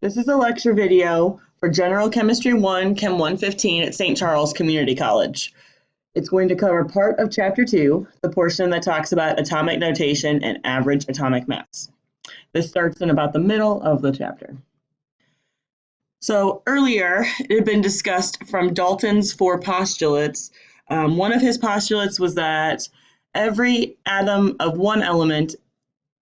This is a lecture video for General Chemistry 1, Chem 115 at St. Charles Community College. It's going to cover part of Chapter 2, the portion that talks about atomic notation and average atomic mass. This starts in about the middle of the chapter. So earlier, it had been discussed from Dalton's four postulates. One of his postulates was that every atom of one element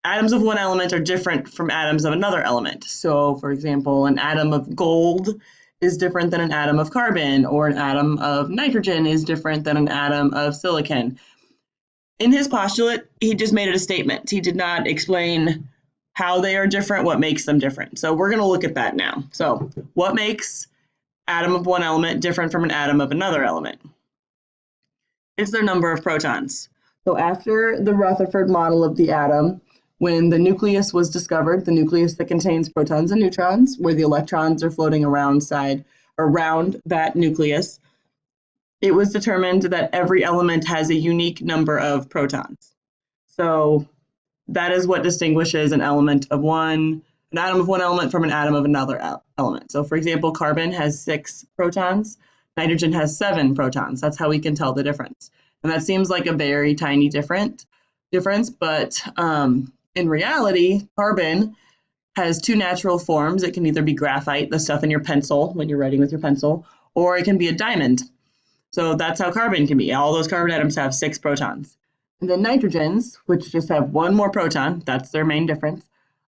atoms of one element are different from atoms of another element. So, for example, an atom of gold is different than an atom of carbon, or an atom of nitrogen is different than an atom of silicon. In his postulate, he just made it a statement. He did not explain how they are different, what makes them different. So we're going to look at that now. So what makes atom of one element different from an atom of another element? It's their number of protons. So after the Rutherford model of the atom, when the nucleus was discovered, the nucleus that contains protons and neutrons, where the electrons are floating around that nucleus, it was determined that every element has a unique number of protons. So that is what distinguishes an atom of one element from an atom of another element. So for example, carbon has 6 protons, nitrogen has 7 protons. That's how we can tell the difference. And that seems like a very tiny difference, but in reality, carbon has 2 natural forms. It can either be graphite, the stuff in your pencil when you're writing with your pencil, or it can be a diamond. So that's how carbon can be. All those carbon atoms have 6 protons. And then nitrogens, which just have 1 more proton, that's their main difference.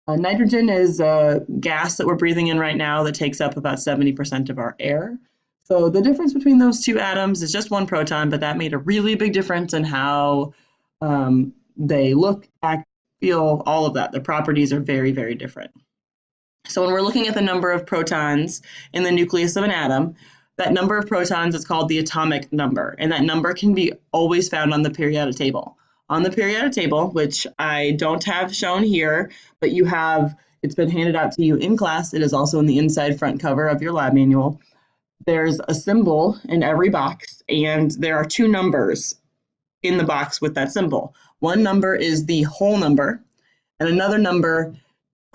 Nitrogen is a gas that we're breathing in right now that takes up about 70% of our air. So the difference between those 2 atoms is just 1 proton, but that made a really big difference in how they look, act, feel, all of that. The properties are very, very different. So when we're looking at the number of protons in the nucleus of an atom, that number of protons is called the atomic number, and that number can be always found on the periodic table. On the periodic table, which I don't have shown here, but it's been handed out to you in class. It is also in the inside front cover of your lab manual. There's a symbol in every box, and there are 2 numbers in the box with that symbol. One number is the whole number, and another number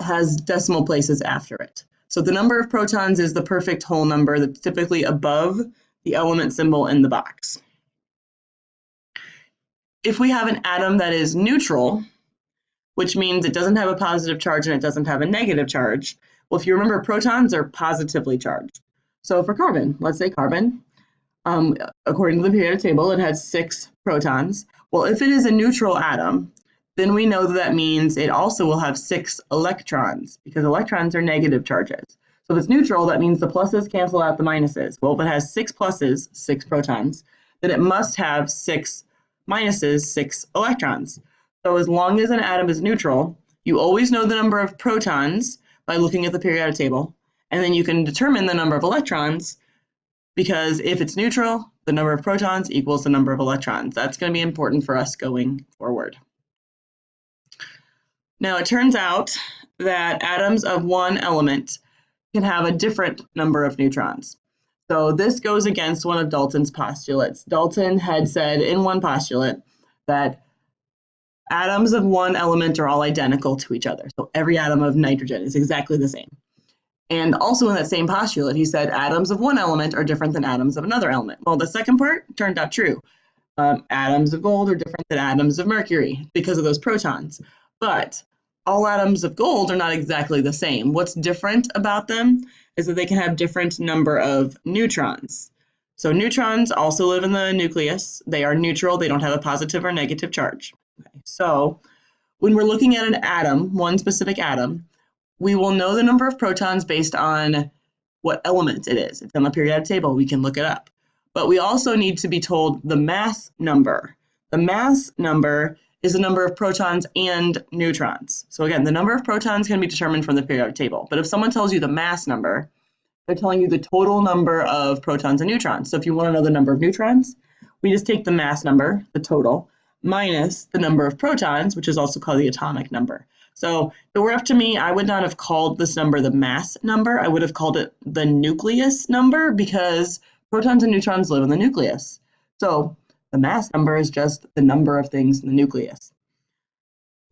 has decimal places after it. So the number of protons is the perfect whole number that's typically above the element symbol in the box. If we have an atom that is neutral, which means it doesn't have a positive charge and it doesn't have a negative charge, well, if you remember, protons are positively charged. So for carbon, let's say carbon, according to the periodic table, it has 6 protons. Well, if it is a neutral atom, then we know that means it also will have 6 electrons, because electrons are negative charges. So if it's neutral, that means the pluses cancel out the minuses. Well, if it has 6 pluses, 6 protons, then it must have 6 minuses, 6 electrons. So as long as an atom is neutral, you always know the number of protons by looking at the periodic table, and then you can determine the number of electrons, because if it's neutral, the number of protons equals the number of electrons. That's going to be important for us going forward. Now, it turns out that atoms of one element can have a different number of neutrons. So this goes against one of Dalton's postulates. Dalton had said in one postulate that atoms of one element are all identical to each other. So every atom of nitrogen is exactly the same. And also in that same postulate, he said atoms of one element are different than atoms of another element. Well, the second part turned out true. Atoms of gold are different than atoms of mercury because of those protons. But all atoms of gold are not exactly the same. What's different about them is that they can have different number of neutrons. So neutrons also live in the nucleus. They are neutral. They don't have a positive or negative charge. Okay. So when we're looking at an atom, one specific atom, we will know the number of protons based on what element it is. It's on the periodic table. We can look it up. But we also need to be told the mass number. The mass number is the number of protons and neutrons. So again, the number of protons can be determined from the periodic table. But if someone tells you the mass number, they're telling you the total number of protons and neutrons. So if you want to know the number of neutrons, we just take the mass number, the total, minus the number of protons, which is also called the atomic number. So if it were up to me, I would not have called this number the mass number. I would have called it the nucleus number, because protons and neutrons live in the nucleus. So the mass number is just the number of things in the nucleus.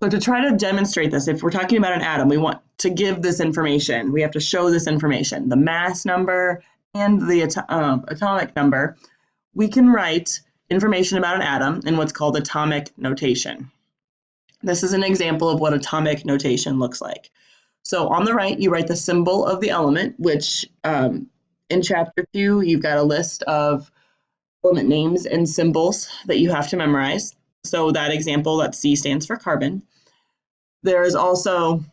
So to try to demonstrate this, if we're talking about an atom, we want to give this information. We have to show this information, the mass number and the atomic number. We can write information about an atom in what's called atomic notation. This is an example of what atomic notation looks like. So on the right, you write the symbol of the element, which in chapter 2, you've got a list of element names and symbols that you have to memorize. So that example, that C stands for carbon. There is also,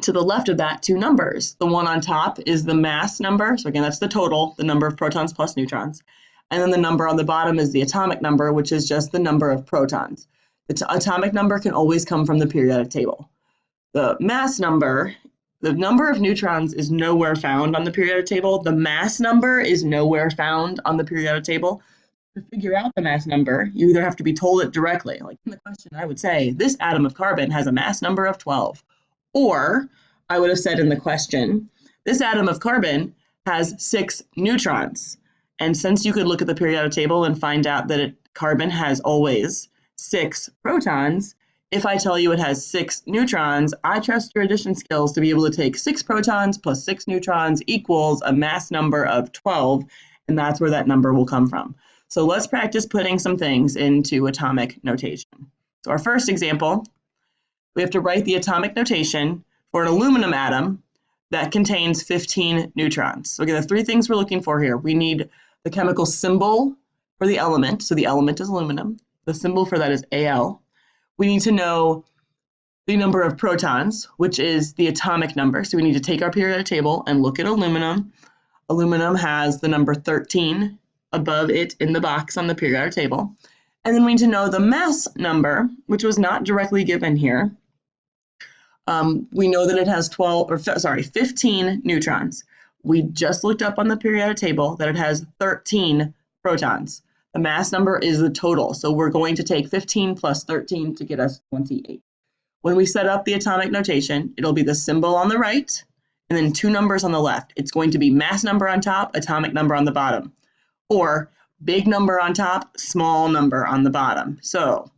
to the left of that, 2 numbers. The one on top is the mass number. So again, that's the total, the number of protons plus neutrons. And then the number on the bottom is the atomic number, which is just the number of protons. The atomic number can always come from the periodic table. The mass number, the number of neutrons is nowhere found on the periodic table. The mass number is nowhere found on the periodic table. To figure out the mass number, you either have to be told it directly. Like in the question, I would say, this atom of carbon has a mass number of 12. Or I would have said in the question, this atom of carbon has 6 neutrons. And since you could look at the periodic table and find out that carbon has always 6 protons, if I tell you it has 6 neutrons, I trust your addition skills to be able to take 6 protons plus 6 neutrons equals a mass number of 12, and that's where that number will come from. So let's practice putting some things into atomic notation. So our first example, we have to write the atomic notation for an aluminum atom that contains 15 neutrons. So again, the 3 things we're looking for here. We need the chemical symbol for the element. So the element is aluminum. The symbol for that is Al. We need to know the number of protons, which is the atomic number. So we need to take our periodic table and look at aluminum. Aluminum has the number 13 above it in the box on the periodic table. And then we need to know the mass number, which was not directly given here. We know that it has 15 neutrons. We just looked up on the periodic table that it has 13 protons. The mass number is the total, so we're going to take 15 plus 13 to get us 28. When we set up the atomic notation, it'll be the symbol on the right and then 2 numbers on the left. It's going to be mass number on top, atomic number on the bottom, or big number on top, small number on the bottom. So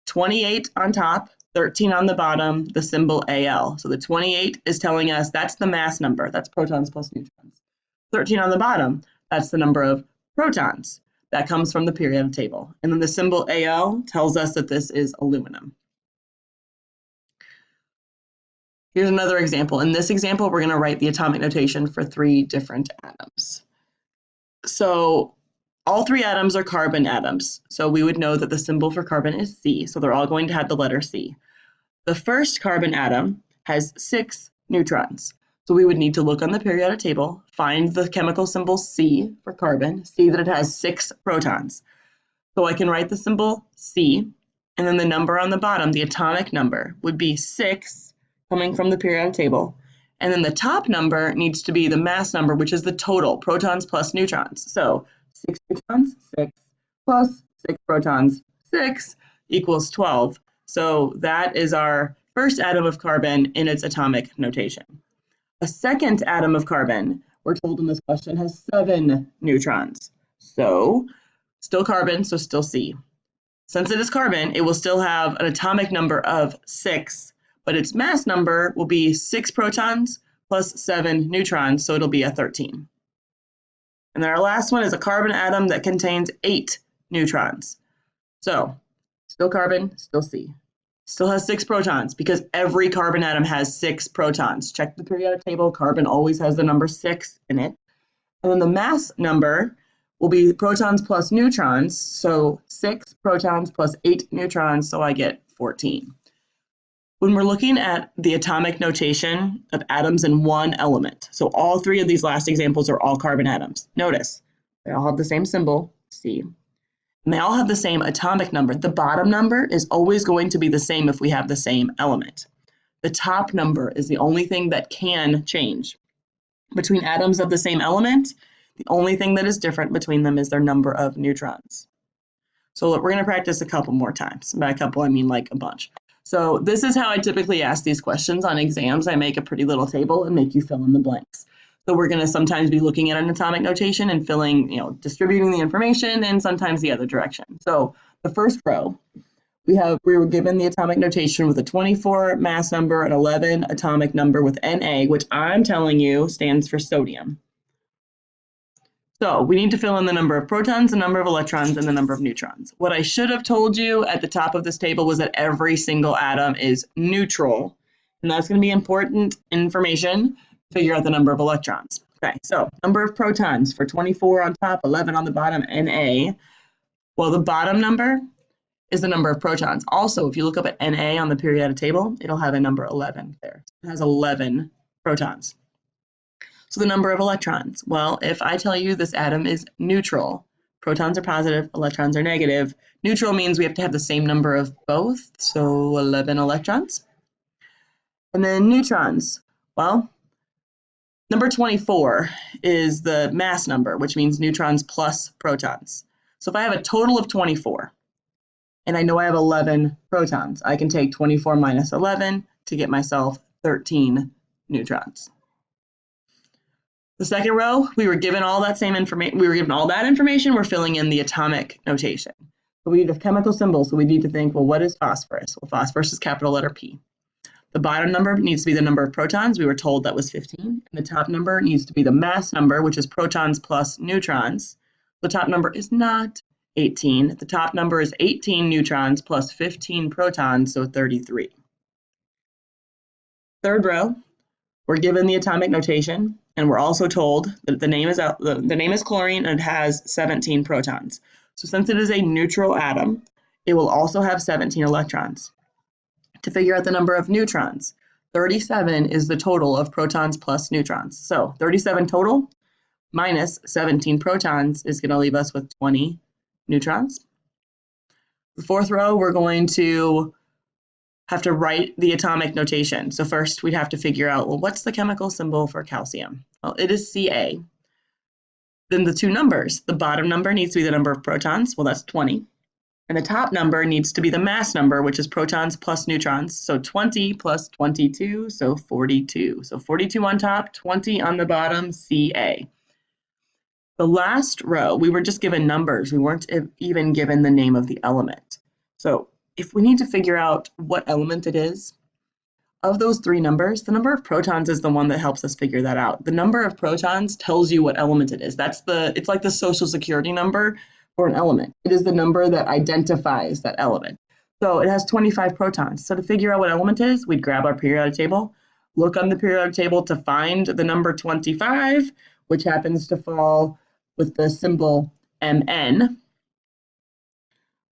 28 on top, 13 on the bottom, the symbol Al. So the 28 is telling us that's the mass number, that's protons plus neutrons. 13 on the bottom, that's the number of protons. That comes from the periodic table. And then the symbol Al tells us that this is aluminum. Here's another example. In this example, we're going to write the atomic notation for 3 different atoms. So all 3 atoms are carbon atoms. So we would know that the symbol for carbon is C. So they're all going to have the letter C. The first carbon atom has 6 neutrons. So we would need to look on the periodic table, find the chemical symbol C for carbon, see that it has 6 protons. So I can write the symbol C, and then the number on the bottom, the atomic number, would be 6 coming from the periodic table. And then the top number needs to be the mass number, which is the total, protons plus neutrons. So 6 neutrons, 6, plus 6 protons, 6, equals 12. So that is our first atom of carbon in its atomic notation. A second atom of carbon, we're told in this question, has 7 neutrons. So still carbon, so still C. Since it is carbon, it will still have an atomic number of 6, but its mass number will be 6 protons plus 7 neutrons, so it'll be a 13. And then our last one is a carbon atom that contains 8 neutrons. So still carbon, still C. Still has 6 protons because every carbon atom has 6 protons. Check the periodic table, carbon always has the number 6 in it. And then the mass number will be protons plus neutrons, so 6 protons plus 8 neutrons, so I get 14. When we're looking at the atomic notation of atoms in one element, so all 3 of these last examples are all carbon atoms. Notice, they all have the same symbol, C. And they all have the same atomic number. The bottom number is always going to be the same if we have the same element. The top number is the only thing that can change. Between atoms of the same element, the only thing that is different between them is their number of neutrons. So we're going to practice a couple more times. By a couple, I mean like a bunch. So this is how I typically ask these questions on exams. I make a pretty little table and make you fill in the blanks. So we're going to sometimes be looking at an atomic notation and filling, distributing the information, and sometimes the other direction. So the first row, we were given the atomic notation with a 24 mass number, an 11 atomic number with Na, which I'm telling you stands for sodium. So we need to fill in the number of protons, the number of electrons, and the number of neutrons. What I should have told you at the top of this table was that every single atom is neutral, and that's going to be important information to figure out the number of electrons. Okay, so number of protons for 24 on top, 11 on the bottom, Na. Well, the bottom number is the number of protons. Also, if you look up at Na on the periodic table, it'll have a number 11 there. It has 11 protons. So the number of electrons. Well, if I tell you this atom is neutral, protons are positive, electrons are negative. Neutral means we have to have the same number of both, so 11 electrons. And then neutrons. Well, number 24 is the mass number, which means neutrons plus protons. So if I have a total of 24, and I know I have 11 protons, I can take 24 minus 11 to get myself 13 neutrons. The second row, we were given all that same information. We're filling in the atomic notation. So we need a chemical symbol. So we need to think, well, what is phosphorus? Well, phosphorus is capital letter P. The bottom number needs to be the number of protons. We were told that was 15. And the top number needs to be the mass number, which is protons plus neutrons. The top number is not 18. The top number is 18 neutrons plus 15 protons, so 33. Third row, we're given the atomic notation. And we're also told that the name is chlorine and it has 17 protons. So since it is a neutral atom, it will also have 17 electrons. To figure out the number of neutrons, 37 is the total of protons plus neutrons. So 37 total minus 17 protons is going to leave us with 20 neutrons. The fourth row, we're going to have to write the atomic notation. So first we'd have to figure out, well, what's the chemical symbol for calcium? Well, it is Ca. Then the two numbers, the bottom number needs to be the number of protons, well, that's 20. And the top number needs to be the mass number, which is protons plus neutrons. So 20 plus 22, so 42. So 42 on top, 20 on the bottom, Ca. The last row, we were just given numbers. We weren't even given the name of the element. So if we need to figure out what element it is, of those three numbers, the number of protons is the one that helps us figure that out. The number of protons tells you what element it is. It's like the social security number for an element. It is the number that identifies that element. So it has 25 protons. So to figure out what element it is, we'd grab our periodic table, look on the periodic table to find the number 25, which happens to fall with the symbol Mn,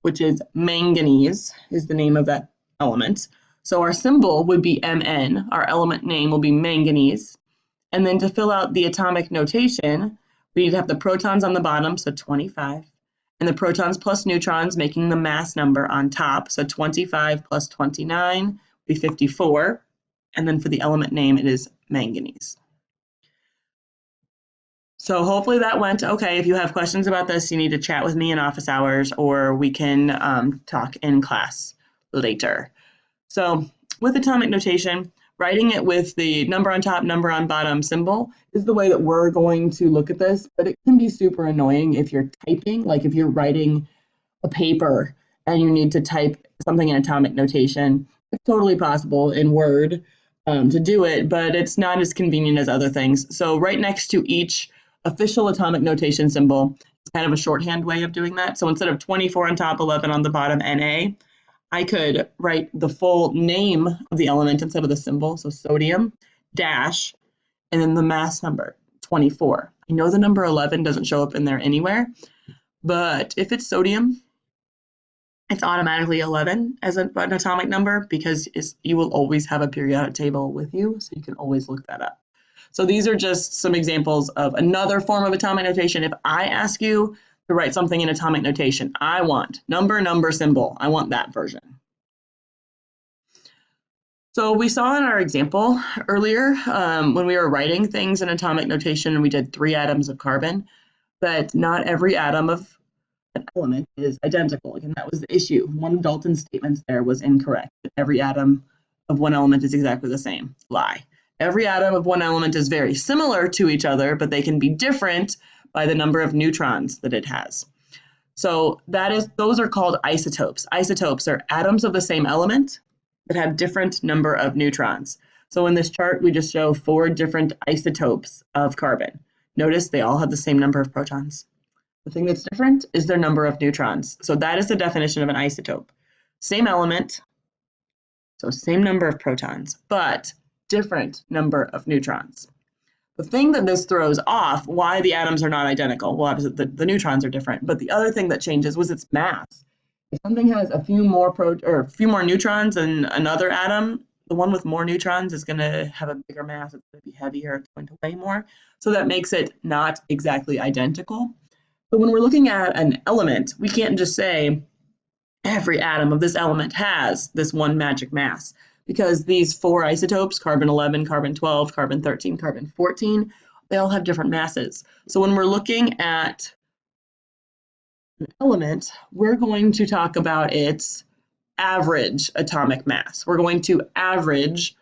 which is manganese, is the name of that element. So our symbol would be Mn, our element name will be manganese. And then to fill out the atomic notation, we need to have the protons on the bottom, so 25, and the protons plus neutrons making the mass number on top, so 25 plus 29 would be 54. And then for the element name, it is manganese. So hopefully that went okay. If you have questions about this, you need to chat with me in office hours, or we can talk in class later. So with atomic notation, writing it with the number on top, number on bottom symbol is the way that we're going to look at this, but it can be super annoying if you're typing, like if you're writing a paper and you need to type something in atomic notation. It's totally possible in Word to do it, but it's not as convenient as other things. So right next to each official atomic notation symbol, it's kind of a shorthand way of doing that. So instead of 24 on top, 11 on the bottom, Na, I could write the full name of the element instead of the symbol, so sodium, dash, and then the mass number, 24. I know the number 11 doesn't show up in there anywhere, but if it's sodium, it's automatically 11 as an atomic number because you will always have a periodic table with you, so you can always look that up. So these are just some examples of another form of atomic notation. If I ask you to write something in atomic notation, I want number symbol. I want that version. So we saw in our example earlier when we were writing things in atomic notation and we did 3 atoms of carbon, that not every atom of an element is identical. Again, that was the issue. One of Dalton's statements there was incorrect. Every atom of one element is exactly the same. Lie. Every atom of one element is very similar to each other, but they can be different by the number of neutrons that it has. So those are called isotopes. Isotopes are atoms of the same element that have different number of neutrons. So in this chart, we just show 4 different isotopes of carbon. Notice they all have the same number of protons. The thing that's different is their number of neutrons. So that is the definition of an isotope. Same element, so same number of protons, but different number of neutrons. The thing that this throws off, why the atoms are not identical, well, obviously the neutrons are different, but the other thing that changes was its mass. If something has a few more neutrons than another atom, the one with more neutrons is going to have a bigger mass. It's going to be heavier. It's going to weigh more. So that makes it not exactly identical. But when we're looking at an element, we can't just say every atom of this element has this one magic mass, because these 4 isotopes, carbon 11, carbon 12, carbon 13, carbon 14, they all have different masses. So when we're looking at an element, we're going to talk about its average atomic mass. We're going to average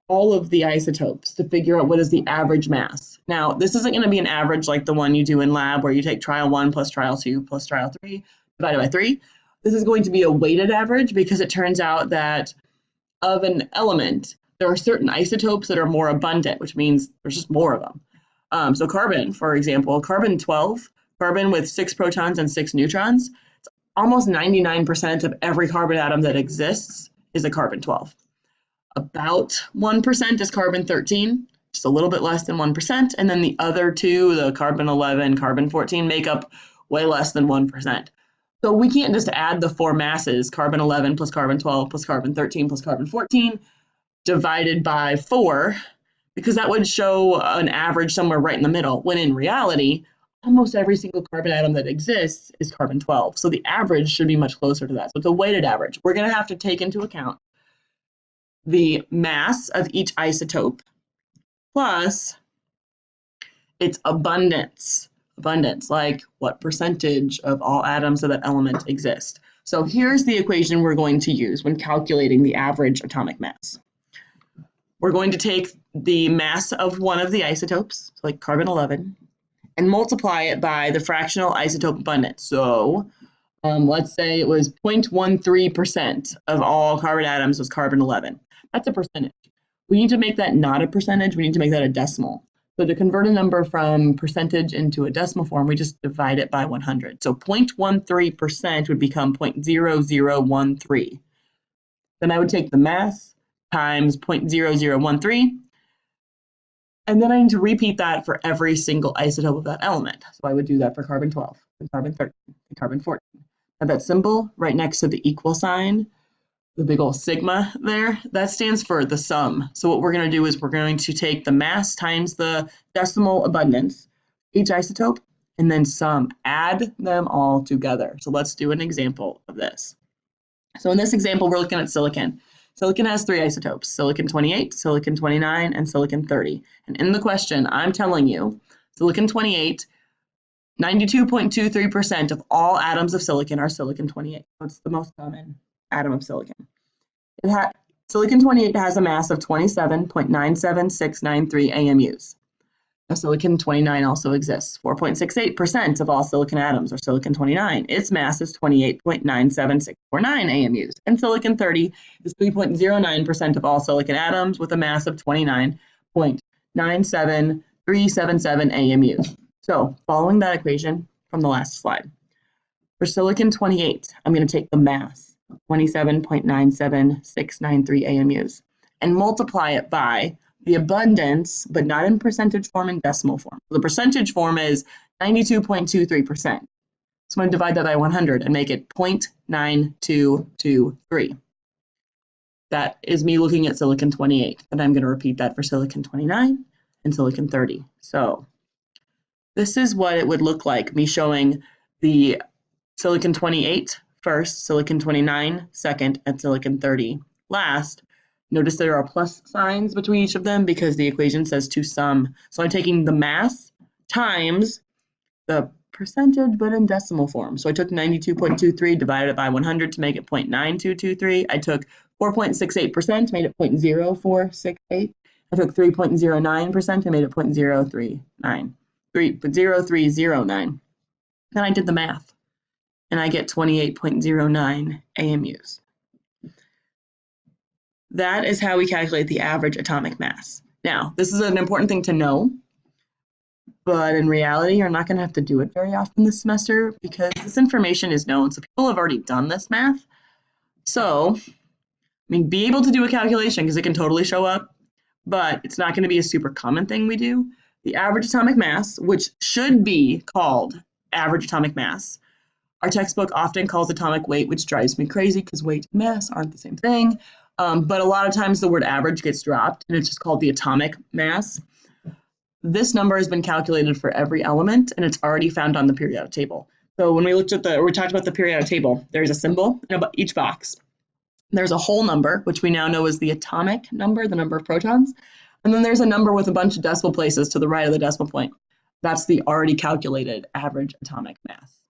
all of the isotopes to figure out what is the average mass. Now, this isn't going to be an average like the one you do in lab where you take trial 1 plus trial 2 plus trial 3 divided by 3. This is going to be a weighted average because it turns out that of an element, there are certain isotopes that are more abundant, which means there's just more of them. So carbon, for example, carbon 12, carbon with 6 protons and 6 neutrons, almost 99% of every carbon atom that exists is a carbon 12. About 1% is carbon 13, just a little bit less than 1%, and then the other 2, the carbon 11, carbon 14, make up way less than 1%. So we can't just add the 4 masses, carbon 11 plus carbon 12 plus carbon 13 plus carbon 14, divided by 4, because that would show an average somewhere right in the middle, when in reality, almost every single carbon atom that exists is carbon 12. So the average should be much closer to that. So it's a weighted average. We're going to have to take into account the mass of each isotope plus its abundance. Abundance, like what percentage of all atoms of that element exist. So here's the equation we're going to use when calculating the average atomic mass. We're going to take the mass of one of the isotopes, like carbon 11, and multiply it by the fractional isotope abundance. So let's say it was 0.13% of all carbon atoms was carbon 11. That's a percentage. We need to make that not a percentage. We need to make that a decimal. So to convert a number from percentage into a decimal form, we just divide it by 100. So 0.13% would become 0.0013. Then I would take the mass times 0.0013, and then I need to repeat that for every single isotope of that element. So I would do that for carbon 12, and carbon 13, and carbon 14. Now that symbol right next to the equal sign, the big old sigma there, that stands for the sum. So what we're going to do is we're going to take the mass times the decimal abundance, each isotope, and then sum, add them all together. So let's do an example of this. So in this example, we're looking at silicon. Silicon has 3 isotopes, silicon 28, silicon 29, and silicon 30. And in the question, I'm telling you, silicon 28, 92.23% of all atoms of silicon are silicon 28. So it's the most common atom of silicon. Silicon 28 has a mass of 27.97693 AMUs. Now, silicon 29 also exists. 4.68% of all silicon atoms are silicon 29. Its mass is 28.97649 AMUs. And silicon 30 is 3.09% of all silicon atoms with a mass of 29.97377 AMUs. So, following that equation from the last slide, for silicon 28, I'm going to take the mass, 27.97693 AMUs, and multiply it by the abundance, but not in percentage form, in decimal form. The percentage form is 92.23%. So I'm going to divide that by 100 and make it 0.9223. That is me looking at silicon 28, and I'm going to repeat that for silicon 29 and silicon 30. So this is what it would look like, me showing the silicon 28 first, silicon 29 second, and silicon 30 last. Notice there are plus signs between each of them because the equation says to sum. So I'm taking the mass times the percentage, but in decimal form. So I took 92.23, divided it by 100 to make it 0.9223. I took 4.68%, made it 0.0468. I took 3.09% and made it 0.0309. Then I did the math. and I get 28.09 AMUs. That is how we calculate the average atomic mass. Now, this is an important thing to know, but in reality, you're not going to have to do it very often this semester because this information is known. So people have already done this math. So, be able to do a calculation because it can totally show up, but it's not going to be a super common thing we do. The average atomic mass, which should be called average atomic mass. Our textbook often calls atomic weight, which drives me crazy because weight and mass aren't the same thing. But a lot of times the word average gets dropped and it's just called the atomic mass. This number has been calculated for every element and it's already found on the periodic table. So when we talked about the periodic table, there's a symbol in each box. There's a whole number, which we now know is the atomic number, the number of protons. And then there's a number with a bunch of decimal places to the right of the decimal point. That's the already calculated average atomic mass.